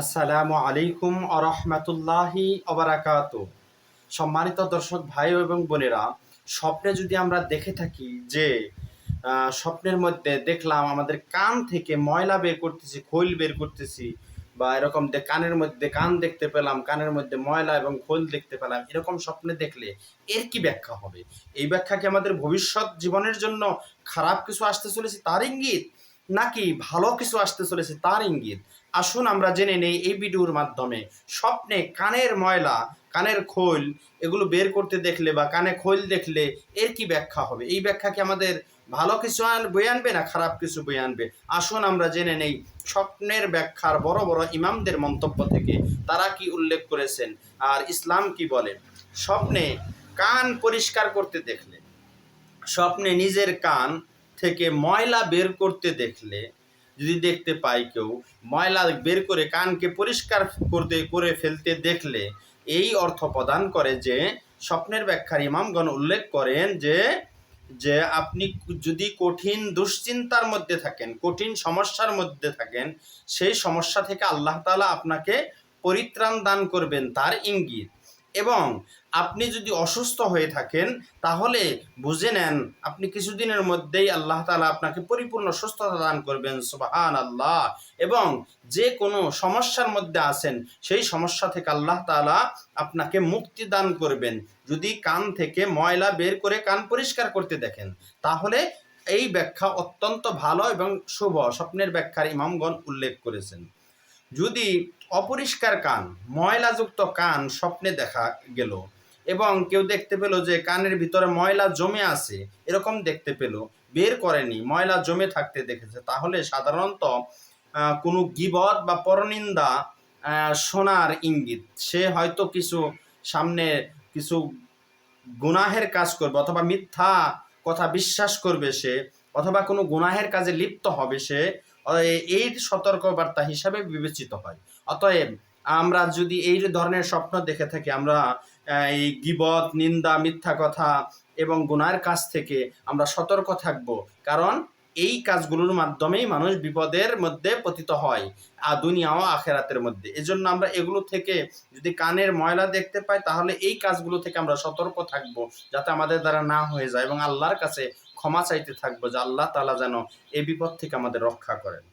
আসসালামু আলাইকুম আরহামাতুল্লাহি অবারাকাতু। সম্মানিত দর্শক ভাই এবং বোনেরা, স্বপ্নে যদি আমরা দেখে থাকি যে স্বপ্নের মধ্যে দেখলাম আমাদের কান থেকে ময়লা বের করতেছি, খৈল বের করতেছি, বা এরকম কানের মধ্যে কান দেখতে পেলাম, কানের মধ্যে ময়লা এবং খৈল দেখতে পেলাম, এরকম স্বপ্নে দেখলে এর কি ব্যাখ্যা হবে? এই ব্যাখ্যা কি আমাদের ভবিষ্যৎ জীবনের জন্য খারাপ কিছু আসতে চলেছে তার ইঙ্গিত, নাকি ভালো কিছু আসতে চলেছে তার ইঙ্গিত? আসুন আমরা জেনে নেই এই ভিডিওর মাধ্যমে। স্বপ্নে কানের ময়লা, কানের খৈল এগুলো বের করতে দেখলে বা কানে খৈল দেখলে এর কি ব্যাখ্যা হবে? এই ব্যাখ্যা কি আমাদের ভালো কিছু বয়ে আনবে না খারাপ কিছু বয়ে আনবে? আসুন আমরা জেনে নেই স্বপ্নের ব্যাখ্যার বড় বড় ইমামদের মন্তব্য থেকে তারা কি উল্লেখ করেছেন আর ইসলাম কি বলে। স্বপ্নে কান পরিষ্কার করতে দেখলে, স্বপ্নে নিজের কান থেকে ময়লা বের করতে দেখলে, যদি দেখতে পাই কেউ ময়লা বের করে কানকে পরিষ্কার করে ফেলতে দেখলে, এই অর্থ প্রদান করে যে স্বপ্নের ব্যাখ্যার ইমামগণ উল্লেখ করেন যে যে আপনি যদি কঠিন দুশ্চিন্তার মধ্যে থাকেন, কঠিন সমস্যার মধ্যে থাকেন, সেই সমস্যা থেকে আল্লাহ তাআলা আপনাকে পরিত্রাণ দান করবেন তার ইঙ্গিত। এবং আপনি যদি অসুস্থ হয়ে থাকেন তাহলে বুঝে নেন আপনি কিছুদিনের মধ্যেই আল্লাহ তাআলা আপনাকে পরিপূর্ণ সুস্থতা দান করবেন, সুবহানাল্লাহ। এবং যে কোনো সমস্যার মধ্যে আছেন সেই সমস্যা থেকে আল্লাহ তাআলা আপনাকে মুক্তি দান করবেন যদি কান থেকে ময়লা বের করে কান পরিষ্কার করতে দেখেন। তাহলে এই ব্যাখ্যা অত্যন্ত ভালো এবং শুভ স্বপ্নের ব্যাখ্যার ইমামগণ উল্লেখ করেছেন। যদি অপরিষ্কার কান, ময়লাযুক্ত কান স্বপ্নে দেখা গেল এবং কেউ দেখতে পেল যে কানের ভিতরে ময়লা জমে আছে, এরকম দেখতে পেল, বের করেনি, ময়লা জমে থাকতে দেখেছে, তাহলে সাধারণত কোনো গীবত বা পরনিন্দা শোনার ইঙ্গিত। সে হয়তো কিছু সামনে কিছু গুনাহের কাজ করবে, অথবা মিথ্যা কথা বিশ্বাস করবে সে, অথবা কোনো গুনাহের কাজে লিপ্ত হবে সে, এই সতর্কবার্তা হিসাবে বিবেচিত হয়। অতএব আমরা যদি এই ধরনের স্বপ্ন দেখে থাকি, আমরা এই গীবত, নিন্দা, মিথ্যা কথা এবং গুনাহের কাজ থেকে আমরা সতর্ক থাকব। কারণ এই কাজগুলোর মাধ্যমেই মানুষ বিপদের মধ্যে পতিত হয়, দুনিয়া ও আখেরাতের মধ্যে। এজন্য আমরা এগুলো থেকে যদি কানের ময়লা দেখতে পাই তাহলে এই কাজগুলো থেকে আমরা সতর্ক থাকব, যাতে আমাদের দ্বারা না হয়ে যায়, এবং আল্লাহর কাছে ক্ষমা চাইতে থাকবো যে আল্লাহ তাআলা যেন এই বিপদ থেকে আমাদের রক্ষা করেন।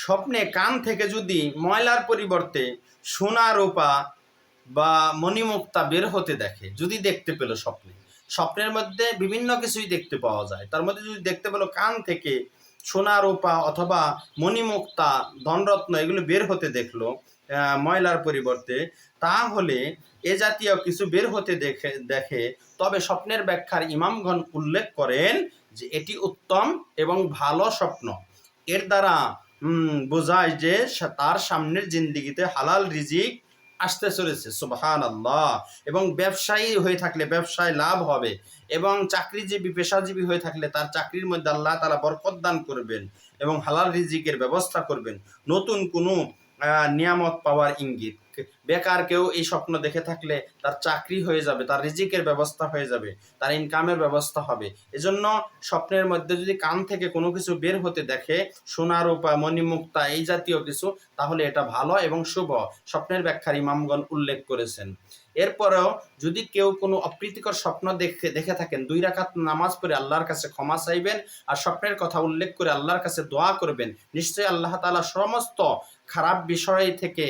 স্বপ্নে কান থেকে যদি ময়লার পরিবর্তে সোনা, রূপা বা মণিমুক্তা বের হতে দেখে, যদি দেখতে পেল স্বপ্নের মধ্যে বিভিন্ন কিছুই দেখতে পাওয়া যায়, তার মধ্যে যদি দেখতে পেল কান থেকে সোনা, রূপা অথবা মণিমুক্তা, ধনরত্ন এগুলো বের হতে দেখলো ময়লার পরিবর্তে, তাহলে এ জাতীয় কিছু বের হতে দেখে তবে স্বপ্নের ব্যাখ্যার ইমামগণ উল্লেখ করেন যে এটি উত্তম এবং ভালো স্বপ্ন। এর দ্বারা বোঝায় যে তার সামনের জিন্দিগিতে হালাল রিজিক আসতে চলেছে, সুবহানাল্লাহ। এবং ব্যবসায়ী হয়ে থাকলে ব্যবসায় লাভ হবে, এবং চাকরিজীবী, পেশাজীবী হয়ে থাকলে তার চাকরির মধ্যে আল্লাহ তাআলা বরকত দান করবেন এবং হালাল রিজিকের ব্যবস্থা করবেন, নতুন কোনো নিয়ামত পাওয়ার ইঙ্গিত। বেকার কেউ এই স্বপ্ন দেখে থাকলে তার চাকরি হয়ে যাবে, তার রিজিকের ব্যবস্থা হয়ে যাবে, তার ইনকামের ব্যবস্থা হবে। এজন্য স্বপ্নের মধ্যে যদি কান থেকে কোনো কিছু বের হতে দেখে, সোনা, রূপা, মণিমুক্তা এই জাতীয় কিছু, তাহলে এটা ভালো এবং শুভ স্বপ্নের ব্যাখ্যার ইমামগণ উল্লেখ করেছেন। এরপরেও যদি কেউ কোনো অপ্রীতিকর স্বপ্ন দেখে থাকেন, 2 রাকাত নামাজ পড়ে আল্লাহর কাছে ক্ষমা চাইবেন আর স্বপ্নের কথা উল্লেখ করে আল্লাহর কাছে দোয়া করবেন। নিশ্চয়ই আল্লাহ তাআলা সমস্ত খারাপ বিষয় থেকে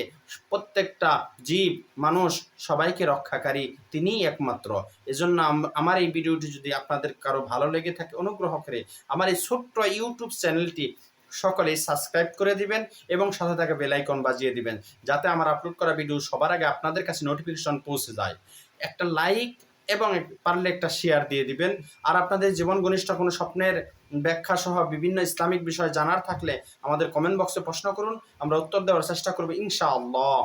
প্রত্যেকটা জীব, মানুষ সবাইকে রক্ষাকারী তিনিই একমাত্র। এজন্য আমার এই ভিডিওটি যদি আপনাদের কারো ভালো লেগে থাকে, অনুগ্রহ করে আমার এই ছোট্ট ইউটিউব চ্যানেলটি সকলেই সাবস্ক্রাইব করে দিবেন এবং সাথে থাকা বেল আইকন বাজিয়ে দিবেন, যাতে আমার আপলোড করা ভিডিও সবার আগে আপনাদের কাছে নোটিফিকেশন পৌঁছে যায়। একটা লাইক এবং পারলে একটা শেয়ার দিয়ে দিবেন। আর আপনাদের জীবন ঘনিষ্ঠ কোনো স্বপ্নের ব্যাখ্যা সহ বিভিন্ন ইসলামিক বিষয় জানার থাকলে আমাদের কমেন্ট বক্সে প্রশ্ন করুন, আমরা উত্তর দেওয়ার চেষ্টা করব ইনশাআল্লাহ।